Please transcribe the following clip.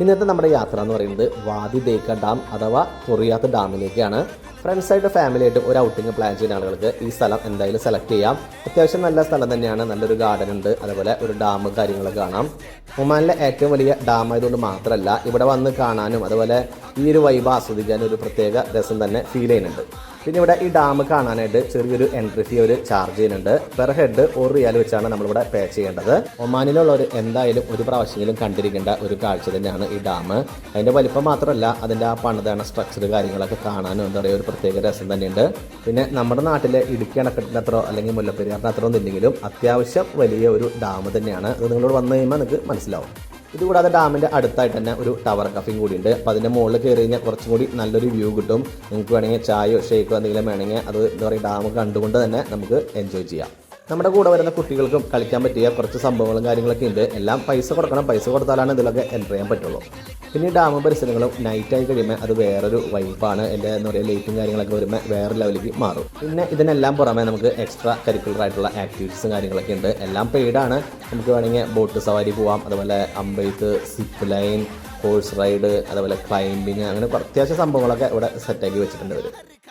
ഇന്നത്തെ നമ്മുടെ യാത്ര എന്ന് പറയുന്നത് വാദി ദേക്ക ഡാം അഥവാ കൊറിയാത്ത് ഡാമിലേക്കാണ്. ഫ്രണ്ട്സായിട്ട് ഫാമിലിയായിട്ടും ഒരു ഔട്ടിങ് പ്ലാൻ ചെയ്യുന്ന ആളുകൾക്ക് ഈ സ്ഥലം എന്തായാലും സെലക്ട് ചെയ്യാം. അത്യാവശ്യം നല്ല സ്ഥലം തന്നെയാണ്, നല്ലൊരു ഗാർഡൻ ഉണ്ട്, അതുപോലെ ഒരു ഡാം കാര്യങ്ങളൊക്കെ കാണാം. ഒമാനിലെ ഏറ്റവും വലിയ ഡാം ആയതുകൊണ്ട് മാത്രമല്ല ഇവിടെ വന്ന് കാണാനും അതുപോലെ ഈ ഒരു വൈബ് ആസ്വദിക്കാനും ഒരു പ്രത്യേക രസം തന്നെ ഫീൽ ചെയ്യുന്നുണ്ട്. പിന്നെ ഇവിടെ ഈ ഡാം കാണാനായിട്ട് ചെറിയൊരു എൻട്രി ഫീ ഒരു ചാർജ് ചെയ്യുന്നുണ്ട്. പെർ ഹെഡ് 1 റിയാൽ വെച്ചാണ് നമ്മളിവിടെ പേ ചെയ്യേണ്ടത്. ഒമാനിലുള്ളവർ എന്തായാലും ഒരു പ്രാവശ്യമെങ്കിലും കണ്ടിരിക്കേണ്ട ഒരു കാഴ്ച തന്നെയാണ് ഈ ഡാം. അതിൻ്റെ വലിപ്പം മാത്രമല്ല അതിൻ്റെ ആ പണിതാണ് സ്ട്രക്ചർ കാര്യങ്ങളൊക്കെ കാണാനും എന്താ പറയുക ഒരു പ്രത്യേക രസം തന്നെയുണ്ട്. പിന്നെ നമ്മുടെ നാട്ടിലെ ഇടുക്കി അണക്കെട്ടിൻ്റെ അത്രയോ അല്ലെങ്കിൽ മുല്ലപ്പെരിയാറിൻ്റെ അത്രയോ ഒന്നില്ലെങ്കിലും അത്യാവശ്യം വലിയ ഒരു ഡാം തന്നെയാണ്. അത് നിങ്ങളോട് വന്നു കഴിയുമ്പോൾ നിങ്ങൾക്ക് മനസ്സിലാവും. ഇതുകൂടാതെ ഡാമിൻ്റെ അടുത്തായിട്ട് തന്നെ ഒരു ടവർ കഫേയും കൂടിയുണ്ട്. അപ്പോൾ അതിൻ്റെ മുകളിൽ കയറി കഴിഞ്ഞാൽ കുറച്ചും കൂടി നല്ലൊരു വ്യൂ കിട്ടും. നിങ്ങൾക്ക് വേണമെങ്കിൽ ചായയോ ഷേക്കോ എന്തെങ്കിലും വേണമെങ്കിൽ അത് എന്താ പറയുക ഡാം കണ്ടുകൊണ്ട് തന്നെ നമുക്ക് എൻജോയ് ചെയ്യാം. നമ്മുടെ കൂടെ വരുന്ന കുട്ടികൾക്കും കളിക്കാൻ പറ്റിയ കുറച്ച് സംഭവങ്ങളും കാര്യങ്ങളൊക്കെ ഉണ്ട്. എല്ലാം പൈസ കൊടുക്കണം, പൈസ കൊടുത്താലാണ് ഇതിലൊക്കെ എൻ്റർ ചെയ്യാൻ പറ്റുള്ളൂ. പിന്നെ ഈ ഡാമും പരിസരങ്ങളും നൈറ്റായി കഴിയുമ്പോൾ അത് വേറൊരു വൈബാണ്. എൻ്റെ എന്താ പറയുക ലൈറ്റും കാര്യങ്ങളൊക്കെ വരുമ്പോൾ വേറെ ലെവലിലേക്ക് മാറും. പിന്നെ ഇതിനെല്ലാം പുറമെ നമുക്ക് എക്സ്ട്രാ കരിക്കുലർ ആയിട്ടുള്ള ആക്ടിവിറ്റീസും കാര്യങ്ങളൊക്കെ ഉണ്ട്. എല്ലാം പെയ്ഡാണ്. നമുക്ക് വേണമെങ്കിൽ ബോട്ട് സവാരി പോവാം, അതുപോലെ അമ്പെയ്ത്ത്, സിപ്പ് ലൈൻ, ഹോഴ്സ് റൈഡ്, അതുപോലെ ക്ലൈംബിങ്, അങ്ങനെ അത്യാവശ്യം സംഭവങ്ങളൊക്കെ ഇവിടെ സെറ്റാക്കി വെച്ചിട്ടുണ്ട് ഇവർ.